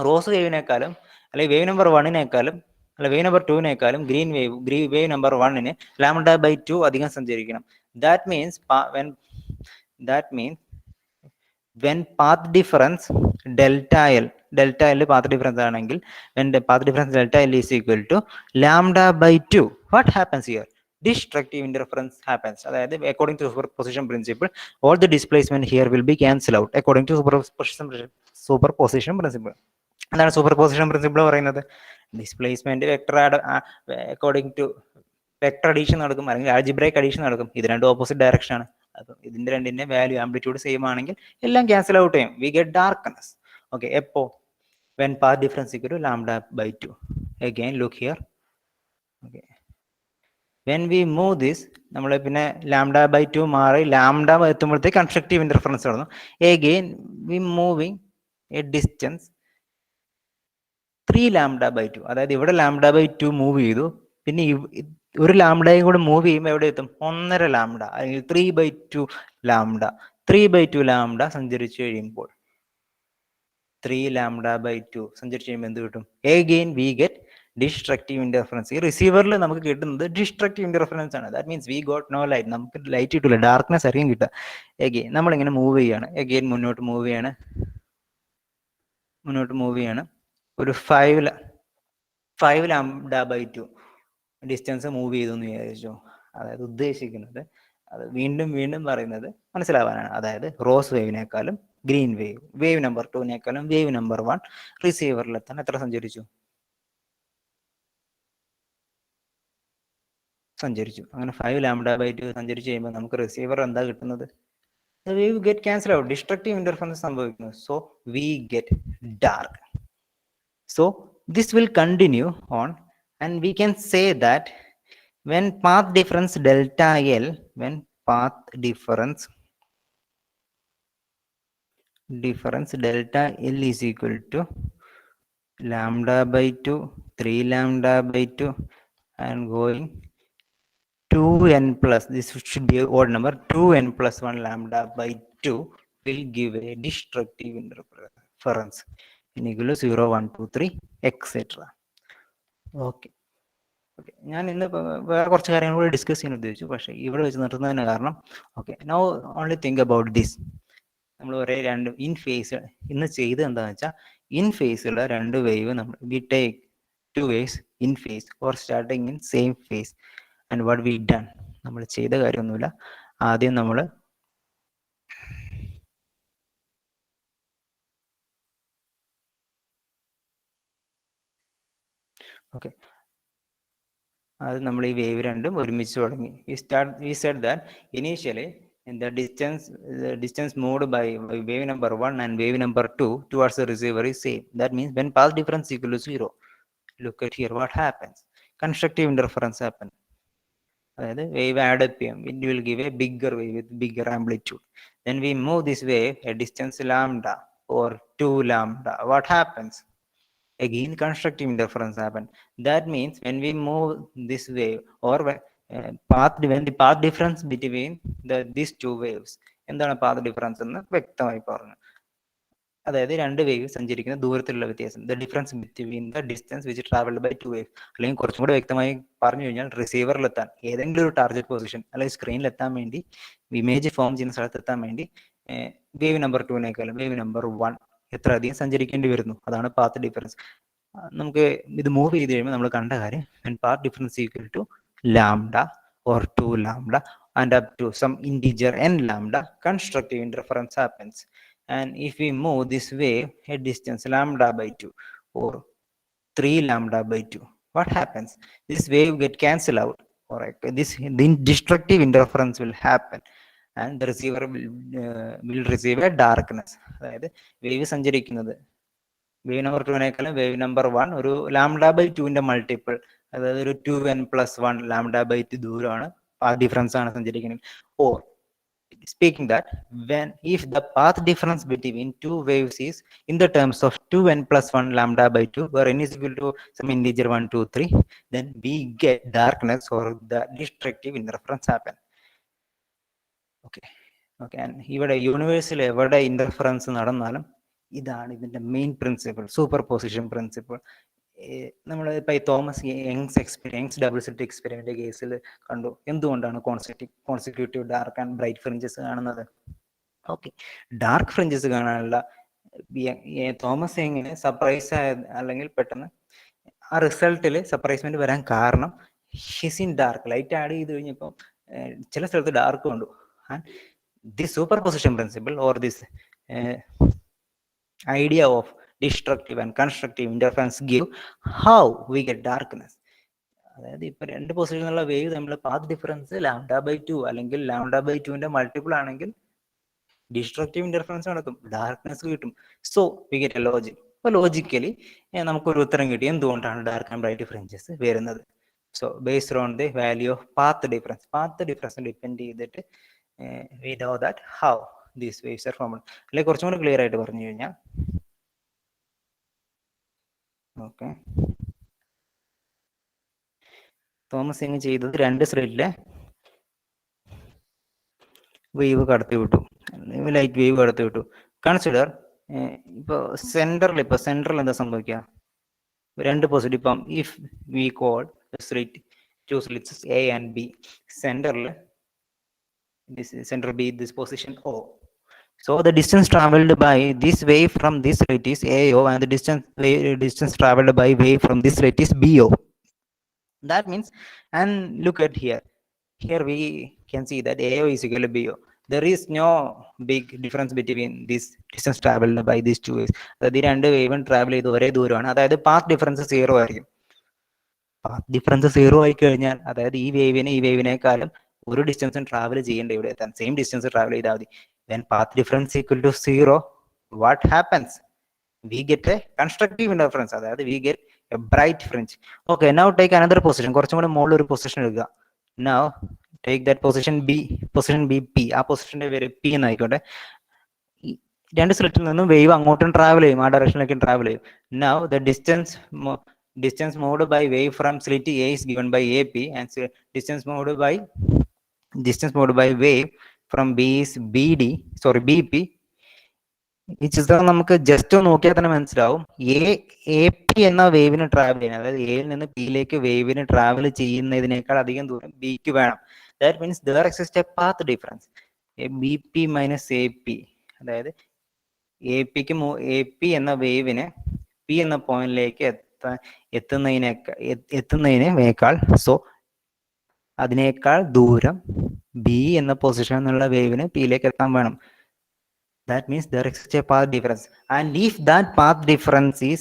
Speaker 1: റോസ് വേവിനേക്കാളും അല്ലെങ്കിൽ വേവ് നമ്പർ 1നേക്കാളും അല്ല വേവ് നമ്പർ 2വിനേക്കാളും വേവ് നമ്പർ 1ന് ലാംഡ ബൈ 2 അധികം സഞ്ചരിക്കണം. That means when path difference delta L path difference ആണെങ്കിൽ, when the path difference delta L is equal to lambda by 2, what happens here? Destructive interference happens. അതായത് according to superposition principle, all the displacement here will be cancelled out according to superposition principle. എന്താണ് superposition principle പറയുന്നത്? Displacement vector according to vector addition നടക്കും, അല്ലെങ്കിൽ algebraic addition നടക്കും. ഇത് രണ്ടും opposite direction ആണ്. അപ്പം ഇതിന്റെ രണ്ടിന്റെ വാല്യൂ ആംപ്ലിറ്റ്യൂഡ് സെയിം ആണെങ്കിൽ എല്ലാം ക്യാൻസൽ ഔട്ട് ചെയ്യും. We get darkness. ഓക്കെ, എപ്പോ? When path difference equal to lambda by 2. Again look here. Okay, when we move this, നമ്മൾ പിന്നെ ലാംഡ ബൈ 2 മാറി ലാംഡ എത്തുമ്പോഴത്തേക്ക് കൺസ്ട്രക്റ്റീവ് ഇന്റർഫറൻസ് നടന്നു. Again we moving a distance 3 lambda by 2. അതായത് ഇവിടെ lambda by 2 move ചെയ്തു, പിന്നെ ഒരു ലാംഡയും കൂടെ മൂവ് ചെയ്യുമ്പോൾ എവിടെ എത്തും? 1.5 ലാംഡ, അല്ലെങ്കിൽ 3/2 ലാംഡ. 3/2 ലാംഡ സഞ്ചരിച്ചു കഴിയുമ്പോൾ 3 ലാംഡ ബൈ 2 സഞ്ചരിച്ചു കഴിയുമ്പോൾ എന്ത് കിട്ടും? Again we get destructive interference. ഈ റിസീവറിൽ നമുക്ക് കിട്ടുന്നത് ഡിസ്ട്രക്റ്റീവ് ഇന്റർഫറൻസ് ആണ്. That means we got no light. നമുക്ക് ലൈറ്റ് കിട്ടില്ല, ഡാർക്ക്നെസ് ആയിരിക്കും കിട്ടുക. അഗെയിൻ നമ്മളിങ്ങനെ മൂവ് ചെയ്യാണ്, അഗെയിൻ മുന്നോട്ട് മൂവ് ചെയ്യാണ്. ഒരു 5 λ/2 ഡിസ്റ്റൻസ് മൂവ് ചെയ്തു എന്ന് വിചാരിച്ചു. അതായത് ഉദ്ദേശിക്കുന്നത് അത് വീണ്ടും വീണ്ടും പറയുന്നത് മനസ്സിലാവാനാണ്. അതായത് റോസ് വേവിനേക്കാളും green wave number 2 wave number 1 റിസീവറിലെത്താൻ എത്ര സഞ്ചരിച്ചു? അങ്ങനെ 5 λ/2 സഞ്ചരിച്ചു കഴിയുമ്പോൾ നമുക്ക് റിസീവർ എന്താ കിട്ടുന്നത്? The wave get cancelled out. Destructive interference സംഭവിക്കുന്നു. So we get dark. So this will continue on, and we can say that when path difference delta L, delta L is equal to λ/2, 3 λ/2, and going 2n plus, this should be an odd number, 2n plus 1 λ/2 will give a destructive interference in equal to 0, 1, 2, 3, etc. Okay. ഞാൻ ഇന്ന് വേറെ കുറച്ച് കാര്യങ്ങൾ കൂടി discuss ചെയ്യാൻ ഉദ്ദേശിച്ചു, പക്ഷേ ഇവിടെ വെച്ച് നിർത്തുന്നതിന് കാരണം okay now only think about this. നമ്മൾ ഒരേ രണ്ട് ഇൻ ഫേസ് ഇന്ന് ചെയ്ത് എന്താണെന്ന് വെച്ചാൽ ഇൻ ഫേസുള്ള രണ്ട് വേവ് നമ്മൾ we take 2 waves in phase or starting in same phase. And what we done, നമ്മൾ ചെയ്ത കാര്യമൊന്നുമില്ല. ആദ്യം നമ്മൾ ഓക്കെ അത് നമ്മൾ ഈ വേവ് രണ്ടും ഒരുമിച്ച് തുടങ്ങി. We said that initially the distance moved by wave number 1 and wave number 2 towards the receiver is same. That means when path difference equal to 0, look at here what happens. Constructive interference happen. അതായത് wave add up ചെയ്യും. It will give a bigger wave with bigger amplitude. Then we move this wave a distance lambda or 2 lambda. What happens? Again constructive interference happen. That means when we move this wave or when the path difference between these two waves, എന്താണ് path difference എന്ന് വ്യക്തമായി പറഞ്ഞു. അതായത് രണ്ട് wave സഞ്ചരിക്കുന്ന ദൂരത്തിലുള്ള വ്യത്യാസം, the difference between the distance which travelled by 2 wave. അല്ലെങ്കിൽ കുറച്ചും കൂടെ വ്യക്തമായി പറഞ്ഞു കഴിഞ്ഞാൽ റിസീവറിലെത്താൻ ഏതെങ്കിലും ഒരു ടാർഗറ്റ് പൊസിഷൻ അല്ലെങ്കിൽ സ്ക്രീനിലെത്താൻ വേണ്ടി, ഇമേജ് ഫോം ചെയ്യുന്ന സ്ഥലത്തെത്താൻ വേണ്ടി വേവ് നമ്പർ 2 വേവ് നമ്പർ 1 എത്ര അധികം സഞ്ചരിക്കേണ്ടി വരുന്നു, അതാണ് പാത്ത് ഡിഫറൻസ്. നമുക്ക് ഇത് മൂവ് ചെയ്ത് കഴിയുമ്പോൾ നമ്മൾ കണ്ട കാര്യം, path difference equal to lambda or 2 lambda and up to some integer n lambda, constructive interference happens. And if we move this wave a distance λ/2 or 3 λ/2, what happens? This wave get cancelled out, or the destructive interference will happen, and the receiver will receive a darkness. അതായത് wave സഞ്ചരിക്കുന്നത് wave number 2 wave number 1 ഒരു λ/2 multiple, അതായത് ഒരു 2n plus 1 λ/2 ദൂരമാണ്, path difference ആണ് സഞ്ചരിക്കുന്നത്. Or speaking that if the path difference between two waves is in the terms of 2n plus 1 λ/2, where n is equal to some integer 1, 2, 3, then we get darkness or the destructive interference happen. Okay. And ഇവിടെ യൂണിവേഴ്സിൽ എവിടെ interference നടന്നാലും ഇതാണ് ഇതിന്റെ main principle, super position principle. നമ്മൾ ഇപ്പൊ ഈ Thomas Young's double slit experiment കേസിൽ കണ്ടു എന്തുകൊണ്ടാണ് consecutive dark and bright fringes കാണുന്നത്. ഓക്കെ, ഡാർക്ക് ഫ്രിഞ്ചസ് കാണാനുള്ള തോമസ് യങ്ങിന് സർപ്രൈസ് അല്ലെങ്കിൽ പെട്ടെന്ന് ആ റിസൾട്ടിൽ സർപ്രൈസ്മെന്റ് വരാൻ കാരണം his in dark, light add ചെയ്ത് കഴിഞ്ഞപ്പോൾ ചില സ്ഥലത്ത് ഡാർക്ക് കണ്ടു. And this superposition principle or this idea of destructive and constructive interference give how we get darkness. അതായത് ഇപ്പൊ രണ്ട് പൊസിഷനിലുള്ള വേവ് തമ്മിലുള്ള പാത്ത് ഡിഫറൻസ് λ/2 അല്ലെങ്കിൽ λ/2 മൾട്ടിപ്പിൾ ആണെങ്കിൽ ഡിസ്ട്രക്റ്റീവ് ഇന്റർഫറൻസ് നടക്കും, ഡാർക്ക്നെസ് കിട്ടും. So we get A logic. അപ്പൊ ലോജിക്കലി നമുക്കൊരു ഉത്തരം കിട്ടി എന്തുകൊണ്ടാണ് ഡാർക്ക് ആൻഡ് ബ്രൈറ്റ് ഫ്രിഞ്ചസ് വരുന്നത്. So based on the value of path difference depend ചെയ്തിട്ട് we know that how these waves are formed. അല്ലെങ്കിൽ കുറച്ചും കൂടി ക്ലിയർ ആയിട്ട് പറഞ്ഞു കഴിഞ്ഞാൽ ഓക്കെ, തോമസ് യങ് ചെയ്തത് രണ്ട് സ്ലിറ്റിലെ വേവ് കടത്തി വിട്ടു, ലൈറ്റ് വേവ് കടത്തി വിട്ടു. കൺസിഡർ ഇപ്പൊ സെന്ററിൽ എന്താ സംഭവിക്കുക, രണ്ട് പോസിറ്റീവ്. ഇപ്പം if we call two slits A and B, സെന്ററിൽ this center B, this position O. So the distance traveled by this wave from this rate is AO, and the distance traveled by wave from this rate is BO. That means, and look at here. Here we can see that AO is equal to BO. There is no big difference between this distance traveled by these two waves. അതായത് ഈ രണ്ട് വേവും travel ചെയ്ത് ഒരേ ദൂരമാണ്. അതായത് path difference 0 ആയിരിക്കും. Path difference 0 ആയി കഴിഞ്ഞാൽ അതായത് ഈ വേവിനേക്കാളും ഒരു ഡിസ്റ്റൻസും ട്രാവൽ ചെയ്യേണ്ട ഇവിടെ എത്താൻ സെയിം ഡിസ്റ്റൻസ് ട്രാവൽ ചെയ്താൽ മതി. When path difference equal to 0, what happens? We get a constructive interference. അതായത് we get a bright fringe. Okay, now take another position. കുറച്ചും കൂടെ മുകളിൽ ഒരു പൊസിഷൻ എടുക്കുക. Now take that position BP. ആ പൊസിഷന്റെ പേര് P എന്നായിക്കോട്ടെ. രണ്ട് സ്ലിറ്റിൽ നിന്നും വേവ് അങ്ങോട്ടും ട്രാവൽ ചെയ്യും, ആ ഡയറക്ഷനിലേക്ക് ട്രാവൽ ചെയ്യും. Now the distance moved by wave from slit A is given by AP, and distance moved by wave from B is BP. ഈ ചിത്രം നമുക്ക് ജസ്റ്റ് നോക്കിയാൽ തന്നെ മനസ്സിലാവും. AP എന്ന വേവിന് ട്രാവൽ ചെയ്യുന്നത്, അതായത് എയിൽ നിന്ന് പിയിലേക്ക് വേവിന് ട്രാവൽ ചെയ്യുന്നതിനേക്കാൾ അധികം ദൂരം ബിക്ക് വേണം. That means there exists a path difference, BP minus AP. അതായത് AP എന്ന വേവിന് പി എന്ന പോയിന്റിലേക്ക് എത്തുന്നതിനേക്കാൾ സോ അതിനേക്കാൾ ദൂരം ബി എന്ന പൊസിഷൻ എന്നുള്ള വേവിന് പിയിലേക്ക് എത്താൻ വേണം. That means there exists a path difference, and if that path difference is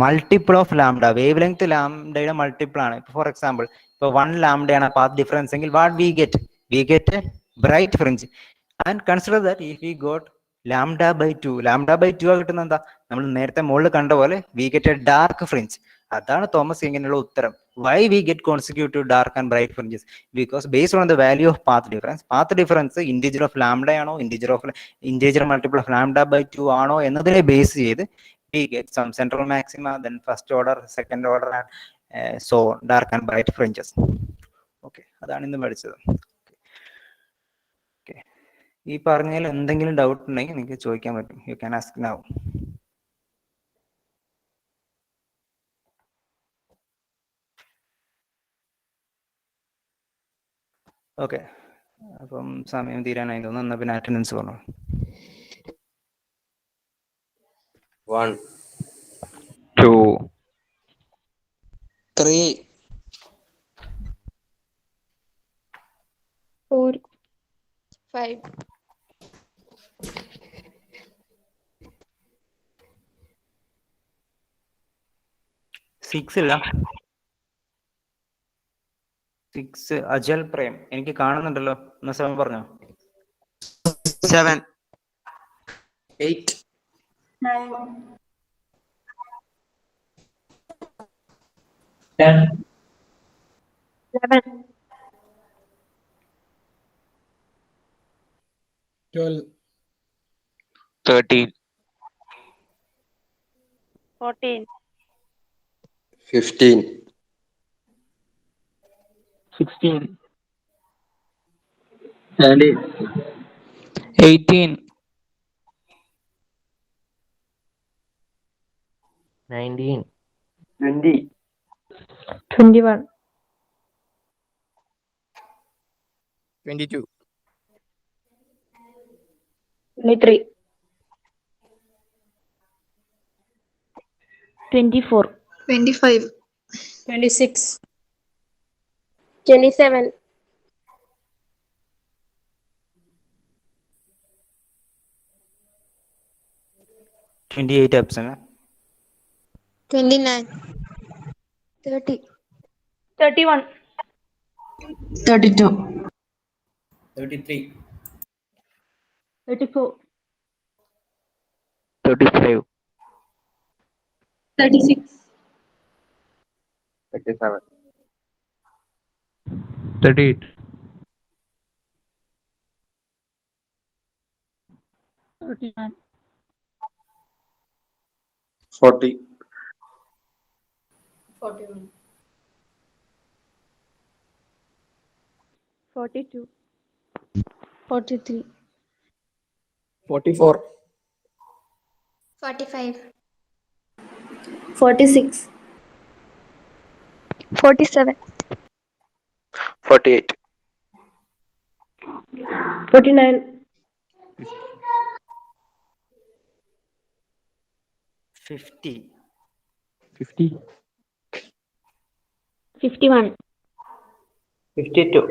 Speaker 1: multiple of lambda, wavelength lambda multiple ആണ്. For example, ഇപ്പൊ 1 lambda ആണ് path difference എങ്കിൽ what we get a bright fringe. And consider that if we got lambda by 2 കിട്ടുന്ന എന്താ, നമ്മൾ നേരത്തെ മുകളിൽ കണ്ട പോലെ we get a dark fringe. അതാണ് തോമസ് യങ്ങിനുള്ള ഉത്തരം. Why we get consecutive dark and bright fringes? Because based on the value of path difference integer of lambda ആണോ integer multiple of lambda by 2 ആണോ എന്നതിനെ ബേസ് ചെയ്ത് we get some central maxima, then first order, second order, and so dark and bright fringes. Okay, അതാണ് ഇന്ന് പഠിച്ചത്. ഈ പറഞ്ഞതിൽ എന്തെങ്കിലും ഡൗട്ട് ഉണ്ടെങ്കിൽ നിങ്ങൾക്ക് ചോദിക്കാൻ പറ്റും. You can ask now. Okay, അപ്പം സമയം തീരാനായി തോന്നുന്നു. എന്നാൽ പിന്നെ അറ്റൻഡൻസ് പറഞ്ഞു.
Speaker 2: 1 2 3
Speaker 3: 4 5
Speaker 1: 6 ഇല്ല. 6 അജൽ പ്രേം എനിക്ക് കാണുന്നുണ്ടല്ലോ. എന്നാ 7 പറഞ്ഞോ.
Speaker 2: 7 8
Speaker 3: 9
Speaker 4: 10
Speaker 3: 11
Speaker 4: 12
Speaker 2: 13
Speaker 3: 14
Speaker 2: 15
Speaker 4: 16 17 18 19 20
Speaker 3: 21
Speaker 2: 22
Speaker 3: 23 24
Speaker 5: 25
Speaker 3: 26 27
Speaker 1: 28 absent.
Speaker 5: 29
Speaker 3: 30 31
Speaker 5: 32
Speaker 4: 33
Speaker 3: 34
Speaker 4: 35
Speaker 5: 36
Speaker 2: 37
Speaker 4: 38
Speaker 3: 39
Speaker 2: 40
Speaker 3: 41 42 43
Speaker 4: 44
Speaker 5: 45
Speaker 3: 46 47
Speaker 2: 48
Speaker 3: 49
Speaker 1: 50.
Speaker 4: 50.
Speaker 3: 51.
Speaker 4: 52.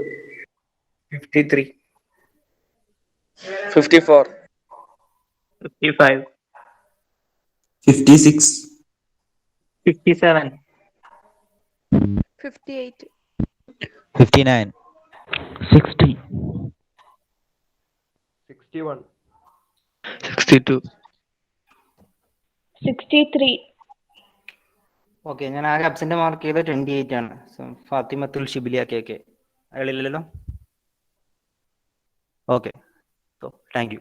Speaker 2: 53. 54.
Speaker 4: 55.
Speaker 5: 56.
Speaker 4: 57.
Speaker 3: 58.
Speaker 1: 59.
Speaker 4: 60. 61. 62.
Speaker 3: 63.
Speaker 1: ഓക്കെ, ഞാൻ ആകെ അബ്സെന്റ് മാർക്ക് ചെയ്ത് 28 ആണ്. സോ ഫാത്തിമത്തുൽ ഷിബിലിയ KK അയാളില്ലല്ലോ. Okay, so thank U.